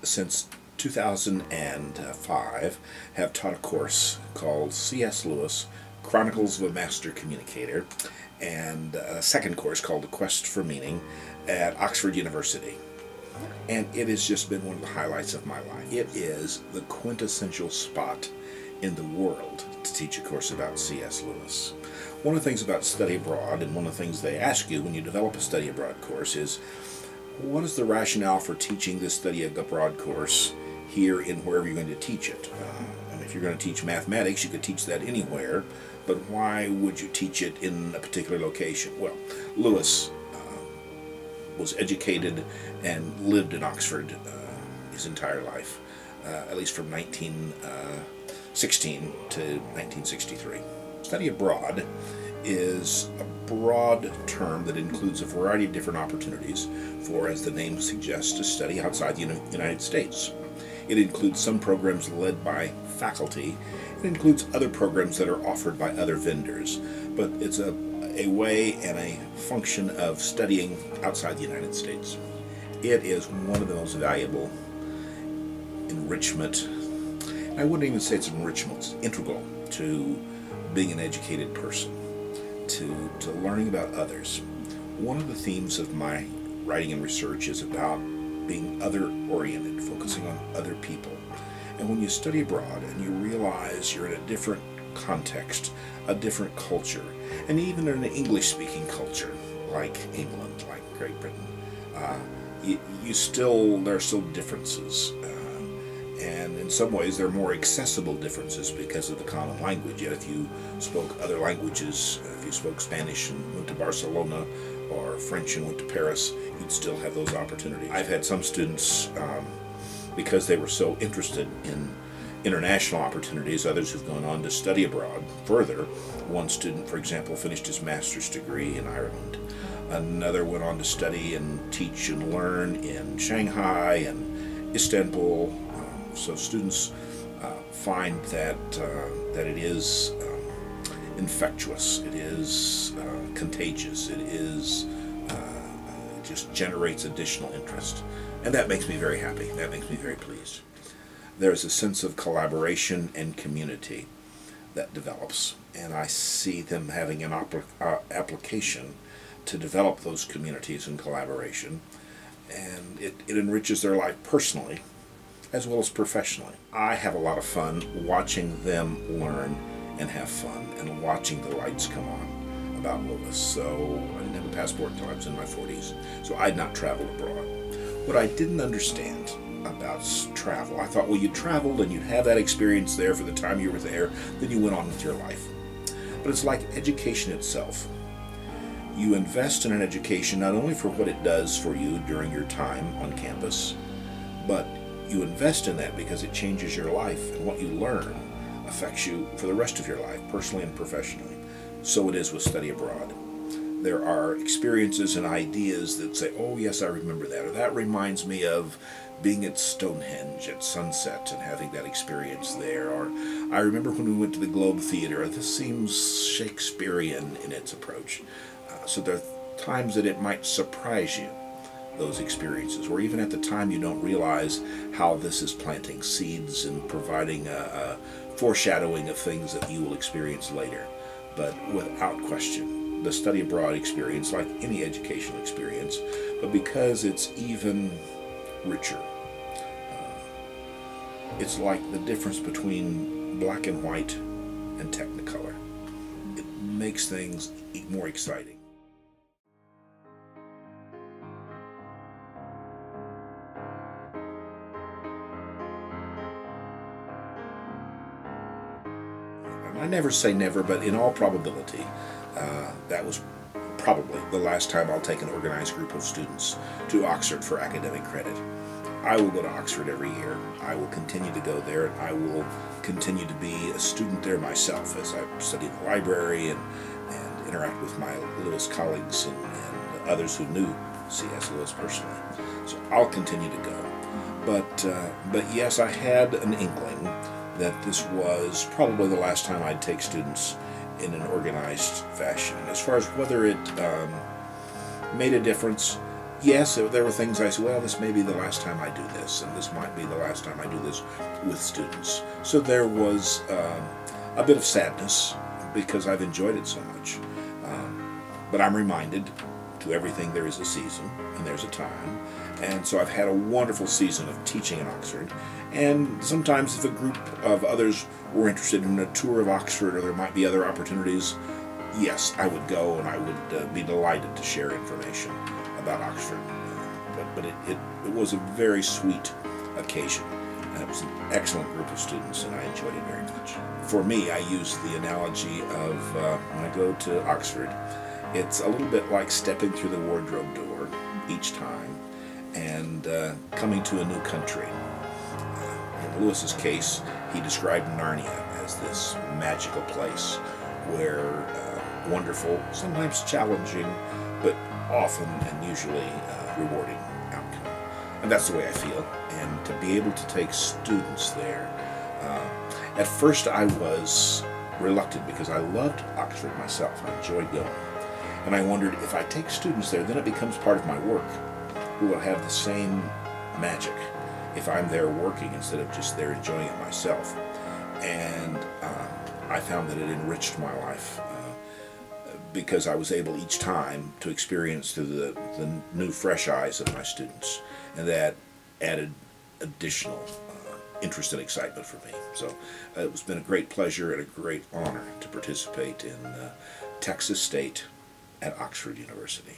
Since 2005, have taught a course called C.S. Lewis, Chronicles of a Master Communicator, and a second course called The Quest for Meaning at Oxford University. And it has just been one of the highlights of my life. It is the quintessential spot in the world to teach a course about C.S. Lewis. One of the things about study abroad, and one of the things they ask you when you develop a study abroad course is, what is the rationale for teaching this study abroad course here in wherever you're going to teach it? And if you're going to teach mathematics, you could teach that anywhere, but why would you teach it in a particular location? Well, Lewis was educated and lived in Oxford his entire life, at least from 1916 to 1963. Study abroad is a broad term that includes a variety of different opportunities for, as the name suggests, to study outside the United States. It includes some programs led by faculty. It includes other programs that are offered by other vendors, but it's a way and a function of studying outside the United States. It is one of the most valuable enrichment. I wouldn't even say it's enrichment, it's integral to being an educated person, to learning about others. One of the themes of my writing and research is about being other-oriented, focusing on other people. And when you study abroad and you realize you're in a different context, a different culture, and even in an English-speaking culture like England, like Great Britain, there are still differences. And in some ways they're more accessible differences because of the common language. Yet if you spoke other languages, if you spoke Spanish and went to Barcelona, or French and went to Paris, you'd still have those opportunities. I've had some students, because they were so interested in international opportunities, others who've gone on to study abroad further. One student, for example, finished his master's degree in Ireland. Another went on to study and teach and learn in Shanghai and Istanbul. So students find that it is infectious, it is contagious, it just generates additional interest. And that makes me very happy, that makes me very pleased. There's a sense of collaboration and community that develops, and I see them having an application to develop those communities and collaboration, and it enriches their life personally as well as professionally. I have a lot of fun watching them learn and have fun and watching the lights come on about Lewis. So I didn't have a passport until I was in my 40s, so I'd not traveled abroad. What I didn't understand about travel, I thought, well, you traveled and you'd have that experience there for the time you were there, then you went on with your life. But it's like education itself. You invest in an education not only for what it does for you during your time on campus, but you invest in that because it changes your life, and what you learn affects you for the rest of your life, personally and professionally. So it is with study abroad. There are experiences and ideas that say, oh yes, I remember that, or that reminds me of being at Stonehenge at sunset and having that experience there, or I remember when we went to the Globe Theater, this seems Shakespearean in its approach. So there are times that it might surprise you, those experiences, or even at the time you don't realize how this is planting seeds and providing a foreshadowing of things that you will experience later. But without question, the study abroad experience, like any educational experience, but because it's even richer, it's like the difference between black and white and technicolor. It makes things more exciting. I never say never, but in all probability, that was probably the last time I'll take an organized group of students to Oxford for academic credit. I will go to Oxford every year. I will continue to go there, and I will continue to be a student there myself as I study in the library and interact with my Lewis colleagues and others who knew C.S. Lewis personally. So I'll continue to go. But yes, I had an inkling that this was probably the last time I'd take students in an organized fashion. As far as whether it made a difference, yes, there were things I said, well, this may be the last time I do this, and this might be the last time I do this with students. So there was a bit of sadness because I've enjoyed it so much. But I'm reminded, to everything there is a season and there's a time. And so I've had a wonderful season of teaching in Oxford. And sometimes if a group of others were interested in a tour of Oxford, or there might be other opportunities, yes, I would go, and I would be delighted to share information about Oxford. But it was a very sweet occasion. And it was an excellent group of students, and I enjoyed it very much. For me, I use the analogy of when I go to Oxford, it's a little bit like stepping through the wardrobe door each time and coming to a new country. In Lewis's case, he described Narnia as this magical place where wonderful, sometimes challenging, but often and usually rewarding outcome. And that's the way I feel. And to be able to take students there, at first I was reluctant because I loved Oxford myself. I enjoyed going. And I wondered, if I take students there, then it becomes part of my work. Will it have the same magic if I'm there working instead of just there enjoying it myself? And I found that it enriched my life because I was able each time to experience through the new, fresh eyes of my students. And that added additional interest and excitement for me. So it's been a great pleasure and a great honor to participate in Texas State at Oxford University.